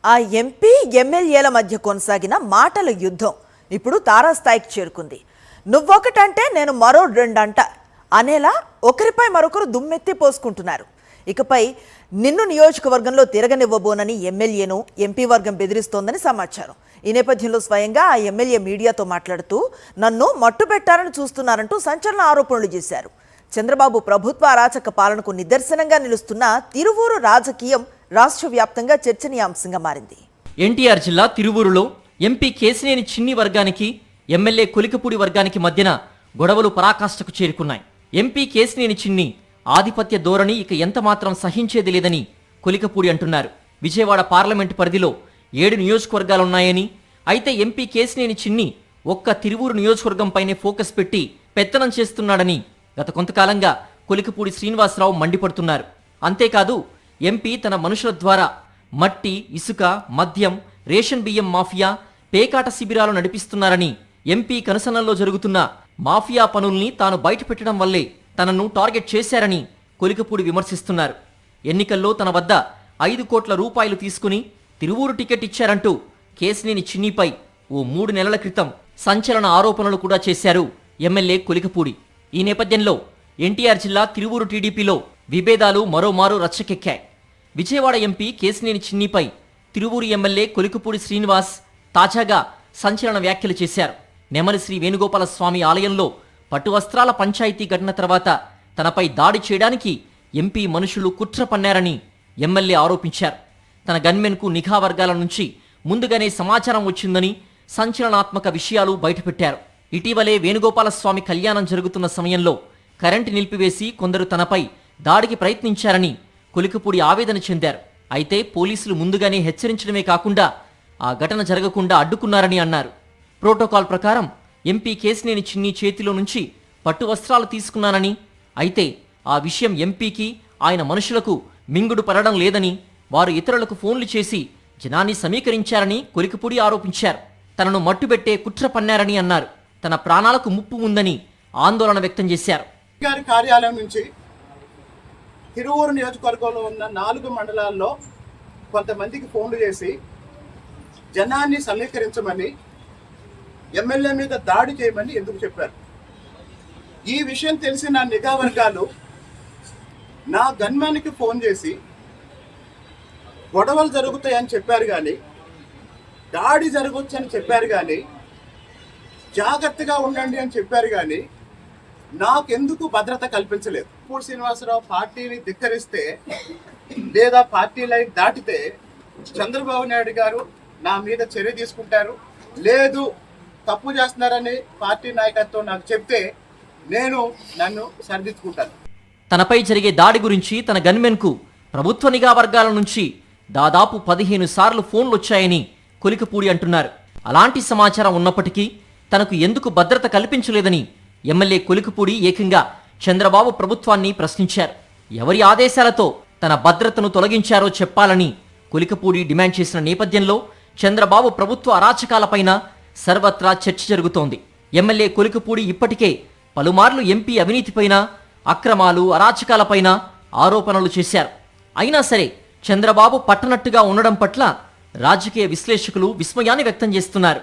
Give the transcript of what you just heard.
ఆ ఎంపీ ఎమ్మెల్యేల మధ్య కొనసాగిన మాటల యుద్ధం ఇప్పుడు తారాస్థాయికి చేరుకుంది. నువ్వొకటంటే నేను మరో రెండంట అనేలా ఒకరిపై మరొకరు దుమ్మెత్తి పోసుకుంటున్నారు. ఇకపై నిన్ను నియోజకవర్గంలో తిరగనివ్వబోనని ఎమ్మెల్యేను ఎంపీ వర్గం బెదిరిస్తోందని సమాచారం. ఈ నేపథ్యంలో స్వయంగా ఆ ఎమ్మెల్యే మీడియాతో మాట్లాడుతూ నన్ను మట్టుబెట్టారని చూస్తున్నారంటూ సంచలన ఆరోపణలు చేశారు. చంద్రబాబు ప్రభుత్వ అరాచక పాలనకు నిదర్శనంగా నిలుస్తున్న తిరువూరు రాజకీయం రాష్ట్ర వ్యాప్తంగా చర్చనీయాంశంగా మారింది. ఎన్టీఆర్ జిల్లా తిరువూరులో ఎంపీ కేశినేని చిన్ని వర్గానికి ఎమ్మెల్యే కొలికపూడి వర్గానికి మధ్యన గొడవలు పరాకాష్ఠకు చేరుకున్నాయి. ఎంపీ కేశినేని చిన్ని ఆధిపత్య ధోరణి ఇక ఎంతమాత్రం సహించేది లేదని కొలికపూడి అంటున్నారు. విజయవాడ పార్లమెంటు పరిధిలో 7 నియోజకవర్గాలున్నాయని, అయితే ఎంపీ కేశినేని చిన్ని ఒక్క తిరువూరు నియోజకవర్గంపైనే ఫోకస్ పెట్టి పెత్తనం చేస్తున్నాడని గత కొంతకాలంగా కొలికపూడి శ్రీనివాసరావు మండిపడుతున్నారు. అంతేకాదు ఎంపీ తన మనుషుల ద్వారా మట్టి, ఇసుక, మద్యం, రేషన్ బియ్యం మాఫియా, పేకాట శిబిరాలు నడిపిస్తున్నారని, ఎంపీ కనుసన్నల్లో జరుగుతున్న మాఫియా పనుల్ని తాను బయటపెట్టడం వల్లే తనను టార్గెట్ చేశారని కొలికపూడి విమర్శిస్తున్నారు. ఎన్నికల్లో తన వద్ద 5 కోట్ల రూపాయలు తీసుకుని తిరువూరు టికెట్ ఇచ్చారంటూ కేశినేని చిన్నిపై ఓ 3 నెలల క్రితం సంచలన ఆరోపణలు కూడా చేశారు ఎమ్మెల్యే కొలికపూడి. ఈ నేపథ్యంలో ఎన్టీఆర్ జిల్లా తిరువూరు టీడీపీలో విభేదాలు మరోమారు రచ్చకెక్కాయి. విజయవాడ ఎంపీ కేశినేని చిన్నిపై తిరువూరు ఎమ్మెల్యే కొలికపూడి శ్రీనివాస్ తాజాగా సంచలన వ్యాఖ్యలు చేశారు. నెమలి శ్రీ వేణుగోపాల స్వామి ఆలయంలో పట్టు వస్త్రాల పంచాయతీ ఘటన తర్వాత తనపై దాడి చేయడానికి ఎంపీ మనుషులు కుట్ర పన్నారని ఎమ్మెల్యే ఆరోపించారు. తన గన్మెన్కు నిఘా వర్గాల నుంచి ముందుగానే సమాచారం వచ్చిందని సంచలనాత్మక విషయాలు బయటపెట్టారు. ఇటీవలే వేణుగోపాల స్వామి కళ్యాణం జరుగుతున్న సమయంలో కరెంటు నిలిపివేసి కొందరు తనపై దాడికి ప్రయత్నించారని కొలికపూడి ఆవేదన చెందారు. అయితే పోలీసులు ముందుగానే హెచ్చరించడమే కాకుండా ఆ ఘటన జరగకుండా అడ్డుకున్నారని అన్నారు. ప్రోటోకాల్ ప్రకారం ఎంపీ కేశినేని చిన్ని చేతిలో నుంచి పట్టు వస్త్రాలు తీసుకున్నానని, అయితే ఆ విషయం ఎంపీకి ఆయన మనుషులకు మింగుడు పడడం లేదని, వారు ఇతరులకు ఫోన్లు చేసి జనాన్ని సమీకరించారని కొలికపూడి ఆరోపించారు. తనను మట్టుబెట్టే కుట్ర పన్నారని అన్నారు. తన ప్రాణాలకు ముప్పు ఉందని ఆందోళన వ్యక్తం చేశారు. గారి కార్యాలయం నుంచి తిరువూరు నియోజకవర్గంలో ఉన్న 4 మండలాల్లో కొంతమందికి ఫోన్లు చేసి జనాన్ని సమీకరించమని, ఎమ్మెల్యే మీద దాడి చేయమని ఎందుకు చెప్పారు? ఈ విషయం తెలిసిన నిఘా వర్గాలు నా గన్మ్యాన్కి ఫోన్ చేసి గొడవలు జరుగుతాయని చెప్పారు కానీ, దాడి జరగవచ్చు అని చెప్పారు కానీ, జాగ్రత్తగా ఉండండి అని చెప్పారు కానీ నాకెందుకు భద్రత కల్పించలేదు. పూడి శ్రీనివాసరావు పార్టీని ధిక్కరిస్తే లేదా పార్టీ లైన్ దాటితే చంద్రబాబు నాయుడు గారు నా మీద చర్య తీసుకుంటారు. లేదు తప్పు చేస్తున్నారని పార్టీ నాయకత్వం నాకు చెప్తే నన్ను సరిదిద్దుకుంటాను. తనపై జరిగే దాడి గురించి తన గన్మెన్కు ప్రభుత్వ నిఘా వర్గాల నుంచి దాదాపు 15 సార్లు ఫోన్లు వచ్చాయని కొలికపూడి అంటున్నారు. అలాంటి సమాచారం ఉన్నప్పటికీ తనకు ఎందుకు భద్రత కల్పించలేదని ఎమ్మెల్యే కొలికపూడి ఏకంగా చంద్రబాబు ప్రభుత్వాన్ని ప్రశ్నించారు. ఎవరి ఆదేశాలతో తన భద్రతను తొలగించారో చెప్పాలని కొలికపూడి డిమాండ్ చేసిన నేపథ్యంలో చంద్రబాబు ప్రభుత్వ అరాచకాలపైన సర్వత్రా చర్చ జరుగుతోంది. ఎమ్మెల్యే కొలికపూడి ఇప్పటికే పలుమార్లు ఎంపీ అవినీతిపైన, అక్రమాలు, అరాచకాలపైన ఆరోపణలు చేశారు. అయినా సరే చంద్రబాబు పట్టనట్టుగా ఉండడం పట్ల రాజకీయ విశ్లేషకులు విస్మయాన్ని వ్యక్తం చేస్తున్నారు.